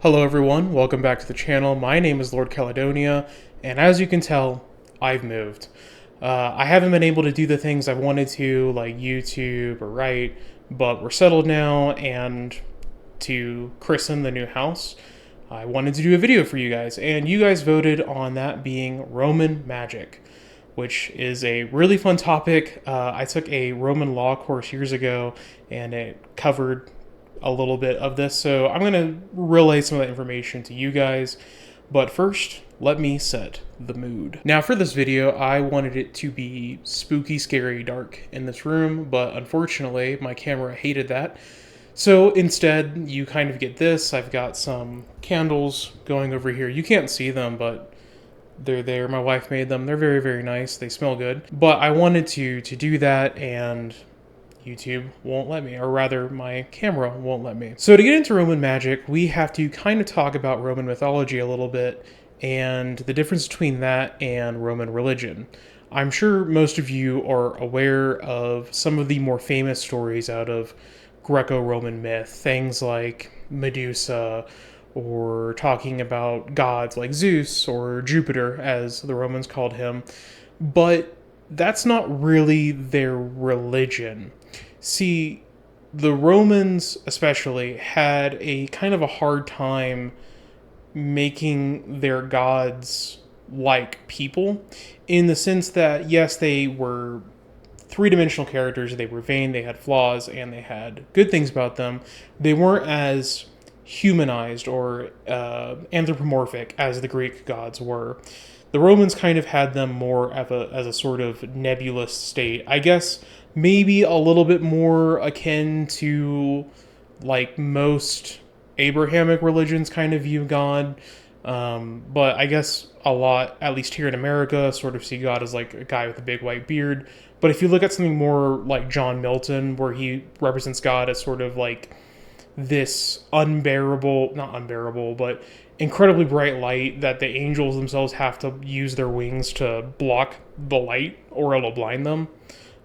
Hello everyone, welcome back to the channel. My name is Lord Caledonia, and as you can tell, I've moved. I haven't been able to do the things I wanted to, like YouTube or write, but we're settled now, and to christen the new house, I wanted to do a video for you guys, and you guys voted on that being Roman magic, which is a really fun topic. I took a Roman law course years ago, and it covered a little bit of this, so I'm going to relay some of that information to you guys. But first, let me set the mood. Now for this video, I wanted it to be spooky, scary, dark in this room, but unfortunately my camera hated that. So instead, you kind of get this. I've got some candles going over here. You can't see them, but they're there. My wife made them. They're very, very nice. They smell good. But I wanted to do that, and YouTube won't let me, or rather my camera won't let me. So to get into Roman magic, we have to kind of talk about Roman mythology a little bit and the difference between that and Roman religion. I'm sure most of you are aware of some of the more famous stories out of Greco-Roman myth, things like Medusa, or talking about gods like Zeus or Jupiter, as the Romans called him. But that's not really their religion. See, the Romans especially had a kind of a hard time making their gods like people, in the sense that, yes, they were three-dimensional characters, they were vain, they had flaws, and they had good things about them. They weren't as humanized or anthropomorphic as the Greek gods were. The Romans kind of had them more as a sort of nebulous state. I guess maybe a little bit more akin to like most Abrahamic religions kind of view God. But I guess a lot, at least here in America, sort of see God as like a guy with a big white beard. But if you look at something more like John Milton, where he represents God as sort of like this unbearable, not unbearable, but incredibly bright light that the angels themselves have to use their wings to block the light or it'll blind them,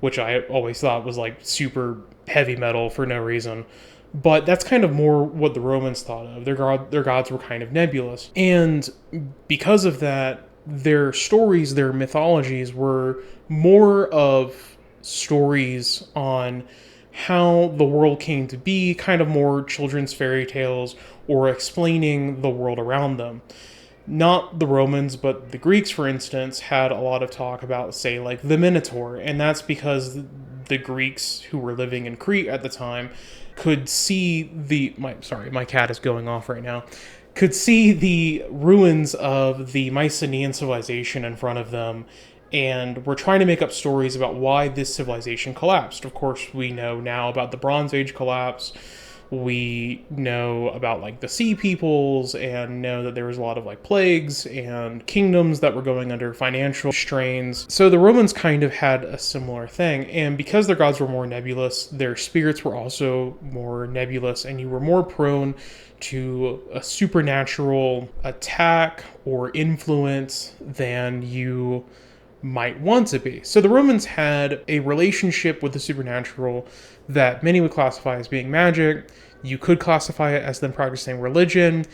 which I always thought was like super heavy metal for no reason. But that's kind of more what the Romans thought of. Their gods were kind of nebulous. And because of that, their stories, their mythologies were more of stories on how the world came to be, kind of more children's fairy tales or explaining the world around them. Not the Romans, but the Greeks, for instance, had a lot of talk about, say, like the Minotaur, and that's because the Greeks who were living in Crete at the time could see my cat is going off right now, could see the ruins of the Mycenaean civilization in front of them, and we're trying to make up stories about why this civilization collapsed. Of course, we know now about the Bronze Age collapse. We know about like the Sea Peoples, and know that there was a lot of like plagues and kingdoms that were going under financial strains. So the Romans kind of had a similar thing, and because their gods were more nebulous, their spirits were also more nebulous, and you were more prone to a supernatural attack or influence than you might want to be. So the Romans had a relationship with the supernatural that many would classify as being magic. You could classify it as them practicing religion.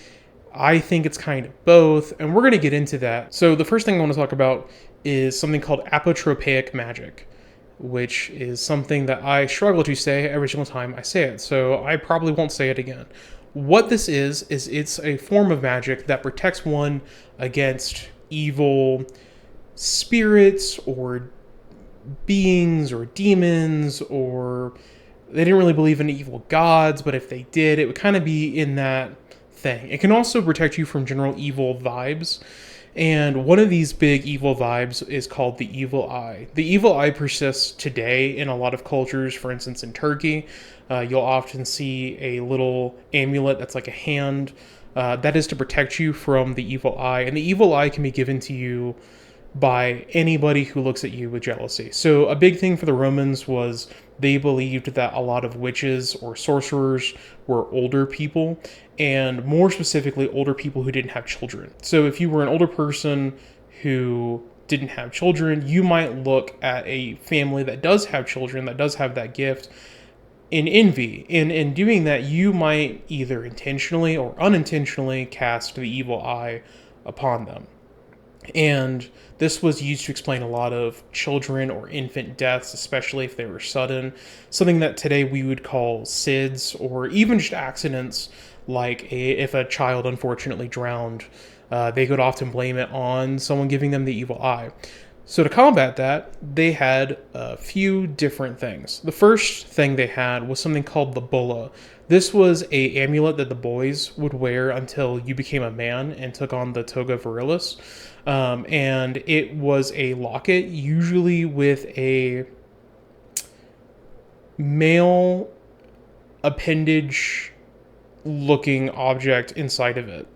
I think it's kind of both, and we're going to get into that. So the first thing I want to talk about is something called apotropaic magic, which is something that I struggle to say every single time I say it, so I probably won't say it again. What this is it's a form of magic that protects one against evil spirits or beings or demons, or they didn't really believe in evil gods, but if they did, it would kind of be in that thing. It can also protect you from general evil vibes, and one of these big evil vibes is called the evil eye. The evil eye persists today in a lot of cultures. For instance, in Turkey, you'll often see a little amulet that's like a hand. That is to protect you from the evil eye, and the evil eye can be given to you by anybody who looks at you with jealousy. So a big thing for the Romans was they believed that a lot of witches or sorcerers were older people, and more specifically, older people who didn't have children. So if you were an older person who didn't have children, you might look at a family that does have children, that does have that gift, in envy. In doing that, you might either intentionally or unintentionally cast the evil eye upon them. And this was used to explain a lot of children or infant deaths, especially if they were sudden. Something that today we would call SIDS, or even just accidents, like if a child unfortunately drowned, they could often blame it on someone giving them the evil eye. So to combat that, they had a few different things. The first thing they had was something called the bulla. This was a amulet that the boys would wear until you became a man and took on the toga virilis. And it was a locket, usually with a male appendage looking object inside of it.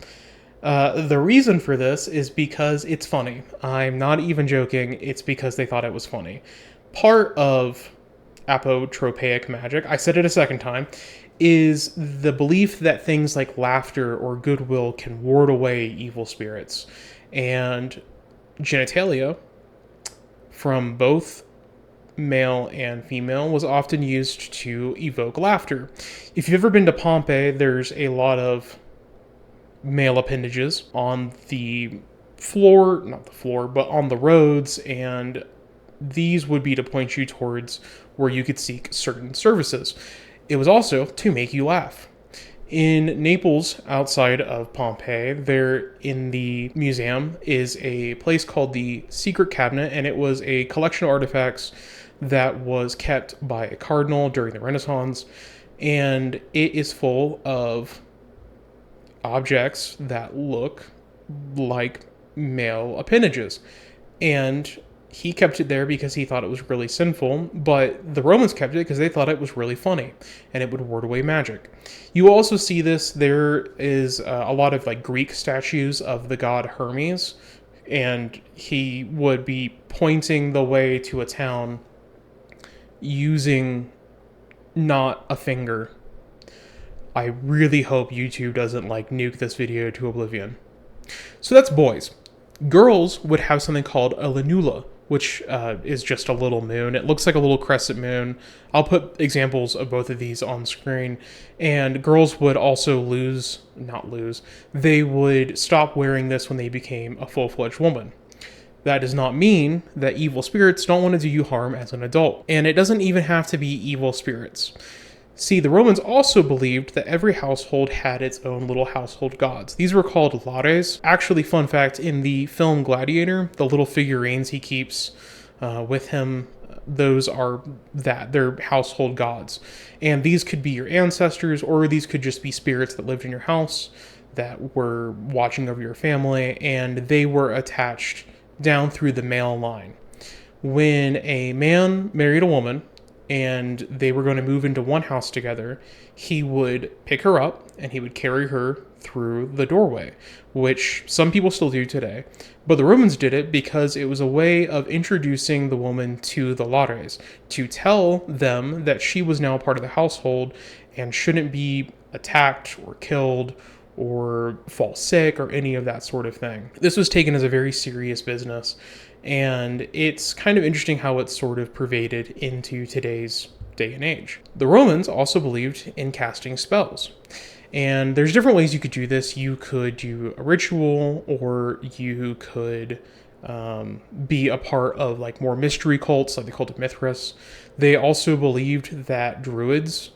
The reason for this is because it's funny. I'm not even joking. It's because they thought it was funny. Part of apotropaic magic, I said it a second time, is the belief that things like laughter or goodwill can ward away evil spirits. And genitalia, from both male and female, was often used to evoke laughter. If you've ever been to Pompeii, there's a lot of male appendages on the floor, not the floor, but on the roads, and these would be to point you towards where you could seek certain services. It was also to make you laugh. In Naples, outside of Pompeii, there in the museum is a place called the Secret Cabinet, and it was a collection of artifacts that was kept by a cardinal during the Renaissance, and it is full of objects that look like male appendages. And he kept it there because he thought it was really sinful, but the Romans kept it because they thought it was really funny and it would ward away magic. You also see this, there is a lot of like Greek statues of the god Hermes, and he would be pointing the way to a town using not a finger. I really hope YouTube doesn't like nuke this video to oblivion. So that's boys. Girls would have something called a lunula, which is just a little moon. It looks like a little crescent moon. I'll put examples of both of these on screen. And girls would also they would stop wearing this when they became a full-fledged woman. That does not mean that evil spirits don't want to do you harm as an adult. And it doesn't even have to be evil spirits. See, the Romans also believed that every household had its own little household gods. These were called lares. Actually, fun fact, in the film Gladiator, the little figurines he keeps with him, they're household gods. And these could be your ancestors, or these could just be spirits that lived in your house that were watching over your family, and they were attached down through the male line. When a man married a woman, and they were going to move into one house together, he would pick her up and he would carry her through the doorway, which some people still do today. But the Romans did it because it was a way of introducing the woman to the lares, to tell them that she was now part of the household and shouldn't be attacked or killed or fall sick or any of that sort of thing. This was taken as a very serious business. And it's kind of interesting how it's sort of pervaded into today's day and age. The Romans also believed in casting spells. And there's different ways you could do this. You could do a ritual, or you could be a part of like more mystery cults, like the cult of Mithras. They also believed that druids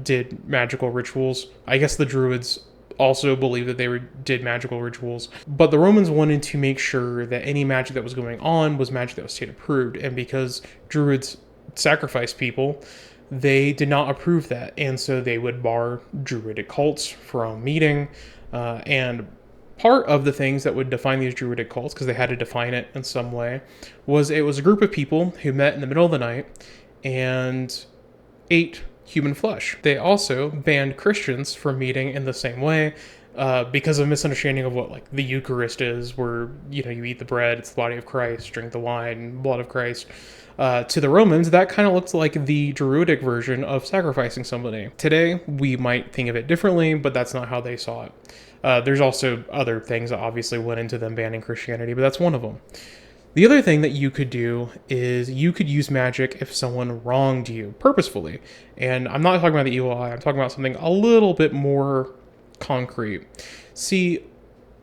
did magical rituals. I guess the druids also believed that they did magical rituals, but the Romans wanted to make sure that any magic that was going on was magic that was state approved, and because druids sacrificed people, they did not approve that, and so they would bar druidic cults from meeting, and part of the things that would define these druidic cults, because they had to define it in some way, was it was a group of people who met in the middle of the night and ate human flesh. They also banned Christians from meeting in the same way because of misunderstanding of what like the Eucharist is, where you eat the bread, it's the body of Christ, drink the wine, blood of Christ. To the Romans, that kind of looked like the Druidic version of sacrificing somebody. Today, we might think of it differently, but that's not how they saw it. There's also other things that obviously went into them banning Christianity, but that's one of them. The other thing that you could do is you could use magic if someone wronged you purposefully. And I'm not talking about the evil eye, I'm talking about something a little bit more concrete. See,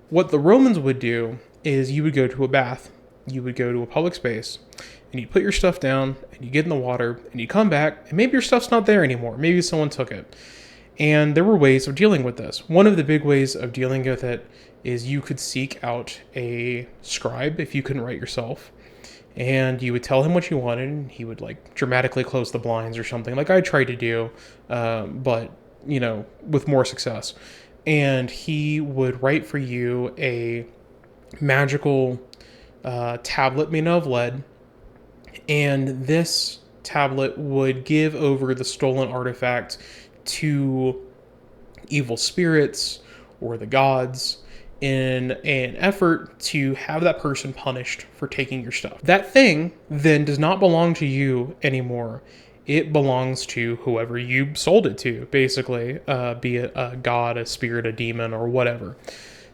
what the Romans would do is you would go to a bath, you would go to a public space, and you'd put your stuff down, and you get in the water, and you come back, and maybe your stuff's not there anymore. Maybe someone took it. And there were ways of dealing with this. One of the big ways of dealing with it is you could seek out a scribe if you couldn't write yourself. And you would tell him what you wanted, and he would like dramatically close the blinds or something, like I tried to do, but with more success. And he would write for you a magical tablet made of lead, and this tablet would give over the stolen artifact to evil spirits or the gods in an effort to have that person punished for taking your stuff. That thing then does not belong to you anymore. It belongs to whoever you sold it to, basically, be it a god, a spirit, a demon, or whatever.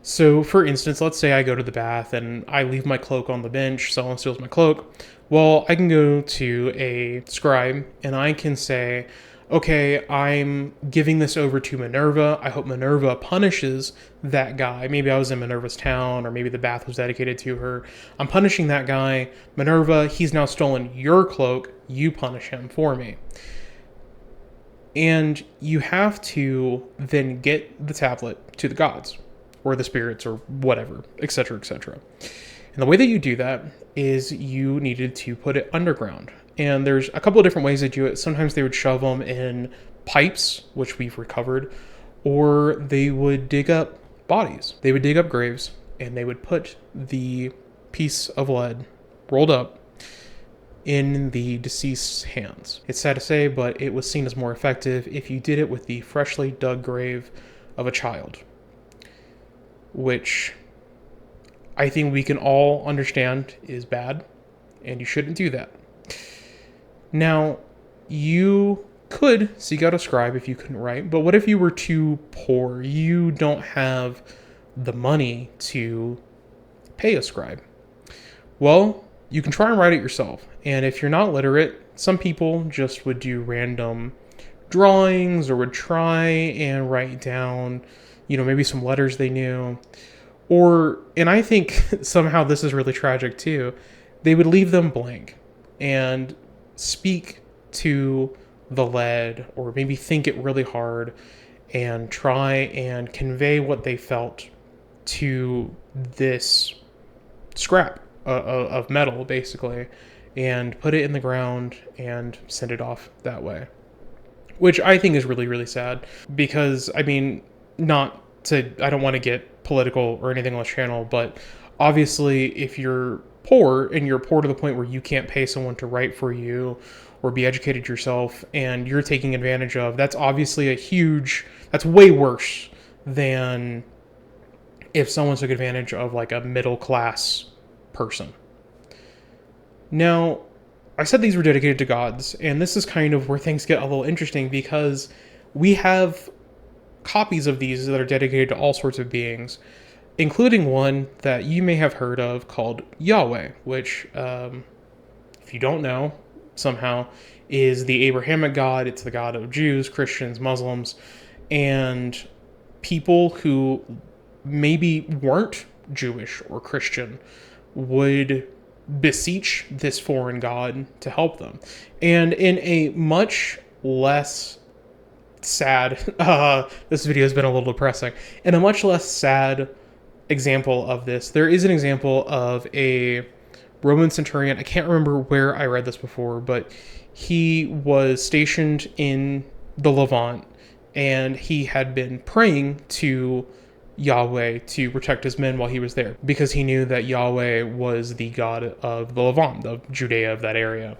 So, for instance, let's say I go to the bath and I leave my cloak on the bench, someone steals my cloak. Well, I can go to a scribe and I can say, okay, I'm giving this over to Minerva. I hope Minerva punishes that guy. Maybe I was in Minerva's town, or maybe the bath was dedicated to her. I'm punishing that guy. Minerva, he's now stolen your cloak. You punish him for me. And you have to then get the tablet to the gods, or the spirits, or whatever, etc., etc. And the way that you do that is you needed to put it underground. And there's a couple of different ways to do it. Sometimes they would shove them in pipes, which we've recovered, or they would dig up bodies. They would dig up graves, and they would put the piece of lead rolled up in the deceased's hands. It's sad to say, but it was seen as more effective if you did it with the freshly dug grave of a child, which I think we can all understand is bad, and you shouldn't do that. Now, you could seek out a scribe if you couldn't write, but what if you were too poor? You don't have the money to pay a scribe. Well, you can try and write it yourself. And if you're not literate, some people just would do random drawings or would try and write down, maybe some letters they knew. And I think somehow this is really tragic too, they would leave them blank and speak to the lead, or maybe think it really hard and try and convey what they felt to this scrap of metal, basically, and put it in the ground and send it off that way. Which I think is really, really sad, because, I don't want to get political or anything on this channel, but obviously if you're poor, and you're poor to the point where you can't pay someone to write for you or be educated yourself, and you're taking advantage of, that's obviously that's way worse than if someone took advantage of like a middle class person. Now, I said these were dedicated to gods, and this is kind of where things get a little interesting, because we have copies of these that are dedicated to all sorts of beings, including one that you may have heard of called Yahweh, which, if you don't know, somehow is the Abrahamic God. It's the God of Jews, Christians, Muslims, and people who maybe weren't Jewish or Christian would beseech this foreign god to help them. And in a much less sad, this video has been a little depressing, in a much less sad example of this, there is an example of a Roman centurion. I can't remember where I read this before, but he was stationed in the Levant, and he had been praying to Yahweh to protect his men while he was there, because he knew that Yahweh was the god of the Levant, of Judea, of that area.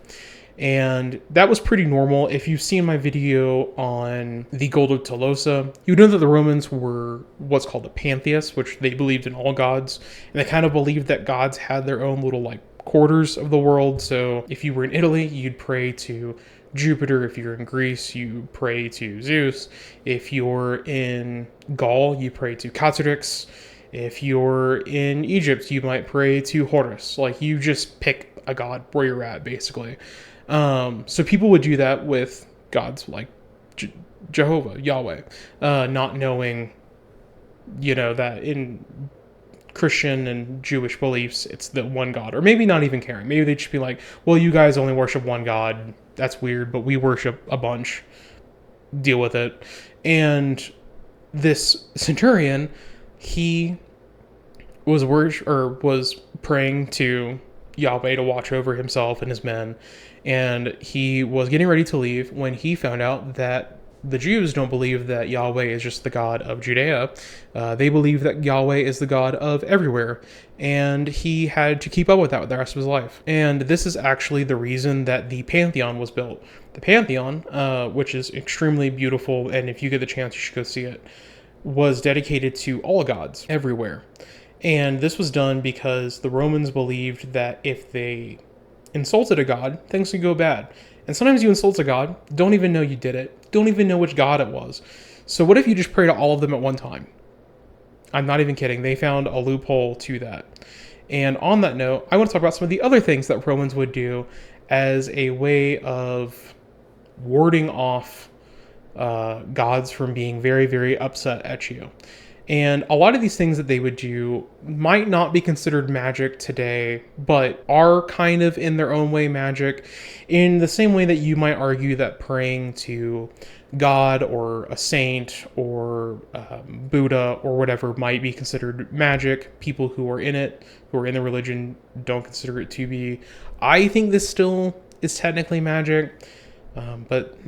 And that was pretty normal. If you've seen my video on the Gold of Tolosa, you know that the Romans were what's called a pantheists, which they believed in all gods, and they kind of believed that gods had their own little quarters of the world. So if you were in Italy, you'd pray to Jupiter. If you're in Greece, you pray to Zeus. If you're in Gaul, you pray to Catrix. If you're in Egypt, you might pray to Horus. Like, you just pick a god where you're at, basically. So people would do that with gods like Jehovah, Yahweh, not knowing, that in Christian and Jewish beliefs, it's the one God, or maybe not even caring. Maybe they'd just be like, well, you guys only worship one God. That's weird, but we worship a bunch. Deal with it. And this centurion, he was praying to Yahweh to watch over himself and his men, and he was getting ready to leave when he found out that the Jews don't believe that Yahweh is just the God of Judea. They believe that Yahweh is the God of everywhere, and he had to keep up with that the rest of his life. And this is actually the reason that the Pantheon was built. The Pantheon, which is extremely beautiful, and if you get the chance, you should go see it, was dedicated to all gods everywhere. And this was done because the Romans believed that if they insulted a god, things could go bad. And sometimes you insult a god, don't even know you did it, don't even know which god it was. So what if you just pray to all of them at one time? I'm not even kidding. They found a loophole to that. And on that note, I want to talk about some of the other things that Romans would do as a way of warding off gods from being very, very upset at you. And a lot of these things that they would do might not be considered magic today, but are kind of in their own way magic, in the same way that you might argue that praying to God or a saint or Buddha or whatever might be considered magic. People who are in it, who are in the religion, don't consider it to be. I think this still is technically magic, but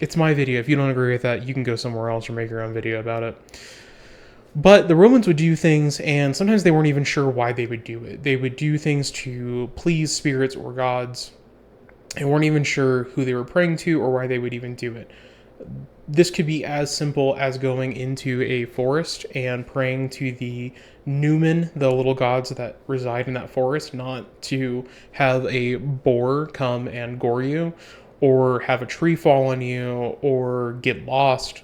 it's my video. If you don't agree with that, you can go somewhere else or make your own video about it. But the Romans would do things, and sometimes they weren't even sure why they would do it. They would do things to please spirits or gods, and weren't even sure who they were praying to or why they would even do it. This could be as simple as going into a forest and praying to the Numen, the little gods that reside in that forest, not to have a boar come and gore you, or have a tree fall on you, or get lost.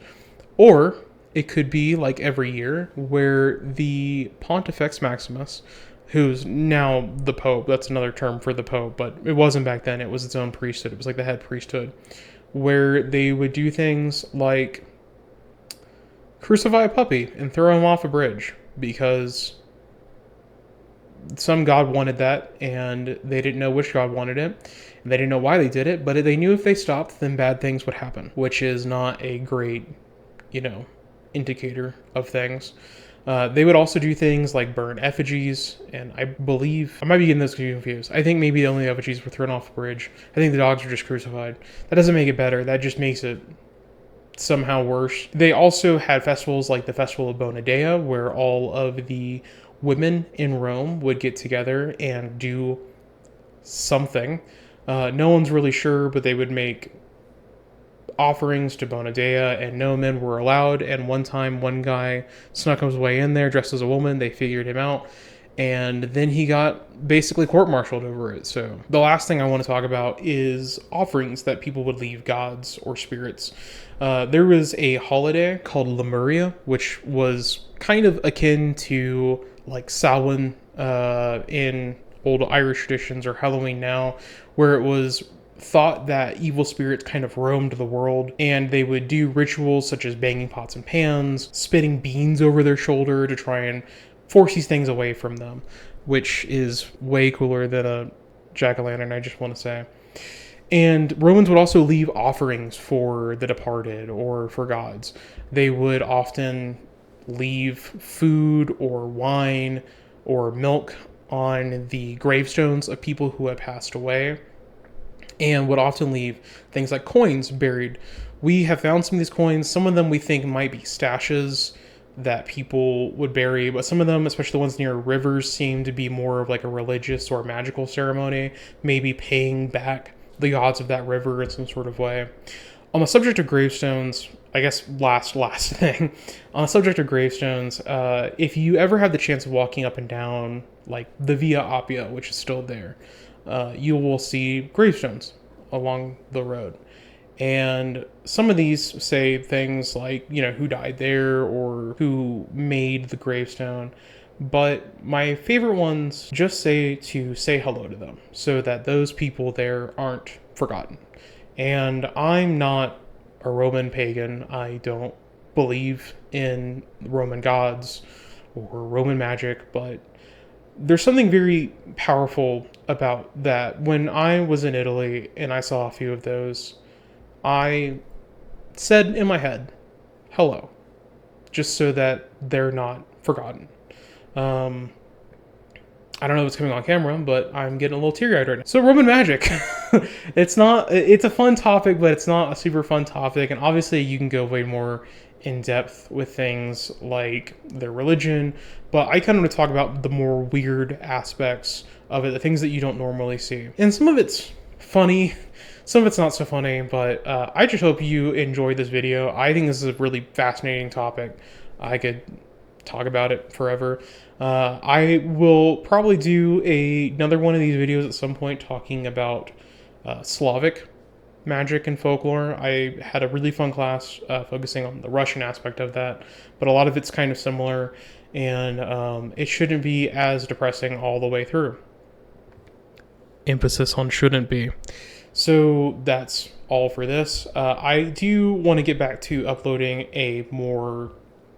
Or it could be like every year where the Pontifex Maximus, who's now the Pope, that's another term for the Pope, but it wasn't back then, it was its own priesthood, it was like the head priesthood, where they would do things like crucify a puppy and throw him off a bridge because some god wanted that, and they didn't know which god wanted it, and they didn't know why they did it, but they knew if they stopped, then bad things would happen, which is not a great, indicator of things. They would also do things like burn effigies, and I believe, I might be getting this confused, I think maybe the only effigies were thrown off the bridge. I think the dogs were just crucified. That doesn't make it better, that just makes it somehow worse. They also had festivals like the Festival of Bona Dea, where all of the women in Rome would get together and do something. No one's really sure, but they would make offerings to Bona Dea, and no men were allowed. And one time, one guy snuck his way in there dressed as a woman. They figured him out, and then he got basically court-martialed over it. So the last thing I want to talk about is offerings that people would leave gods or spirits. There was a holiday called Lemuria, which was kind of akin to like Samhain in old Irish traditions, or Halloween now, where it was thought that evil spirits kind of roamed the world, and they would do rituals such as banging pots and pans, spitting beans over their shoulder to try and force these things away from them, which is way cooler than a jack-o'-lantern, I just want to say. And Romans would also leave offerings for the departed or for gods. They would often leave food or wine or milk on the gravestones of people who had passed away, and would often leave things like coins buried. We have found some of these coins. Some of them we think might be stashes that people would bury, but some of them, especially the ones near rivers, seem to be more of like a religious or magical ceremony, maybe paying back the gods of that river in some sort of way. On the subject of gravestones, I guess last thing, on the subject of gravestones, if you ever have the chance of walking up and down like the Via Appia, which is still there, you will see gravestones along the road. And some of these say things like, who died there or who made the gravestone. But my favorite ones just say to say hello to them so that those people there aren't forgotten. And I'm not a Roman pagan. I don't believe in Roman gods or Roman magic, but there's something very powerful about that. When I was in Italy and I saw a few of those, I said in my head, hello, just so that they're not forgotten. Um, I don't know what's coming on camera, but I'm getting a little teary-eyed right now. So Roman magic. It's a fun topic, but it's not a super fun topic. And obviously you can go way more in depth with things like their religion, but I kind of want to talk about the more weird aspects of it, the things that you don't normally see. And some of it's funny, some of it's not so funny, but I just hope you enjoyed this video. I think this is a really fascinating topic. I could talk about it forever. I will probably do another one of these videos at some point talking about Slavic magic and folklore. I had a really fun class focusing on the Russian aspect of that, but a lot of it's kind of similar, and it shouldn't be as depressing all the way through. Emphasis on shouldn't be. So that's all for this. I do want to get back to uploading a more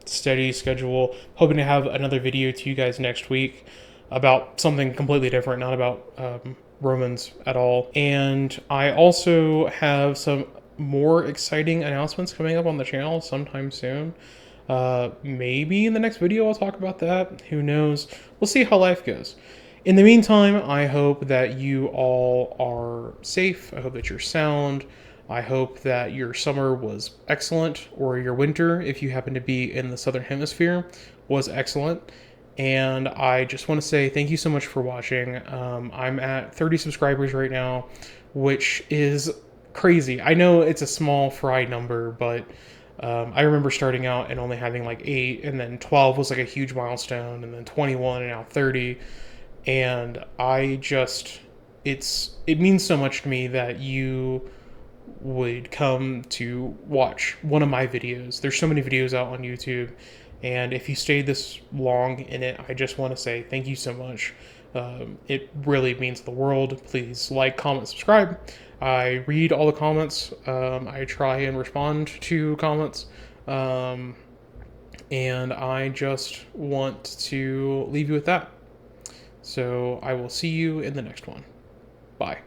steady schedule, hoping to have another video to you guys next week about something completely different, not about Romans at all. And I also have some more exciting announcements coming up on the channel sometime soon. Maybe in the next video I'll talk about that. Who knows? We'll see how life goes. In the meantime, I hope that you all are safe. I hope that you're sound. I hope that your summer was excellent, or your winter, if you happen to be in the Southern Hemisphere, was excellent. And I just want to say thank you so much for watching. I'm at 30 subscribers right now, which is crazy. I know it's a small fry number, but I remember starting out and only having like 8, and then 12 was like a huge milestone, and then 21, and now 30. And it means so much to me that you would come to watch one of my videos. There's so many videos out on YouTube, and if you stayed this long in it, I just want to say thank you so much. It really means the world. Please like, comment, subscribe. I read all the comments. I try and respond to comments. And I just want to leave you with that. So I will see you in the next one. Bye.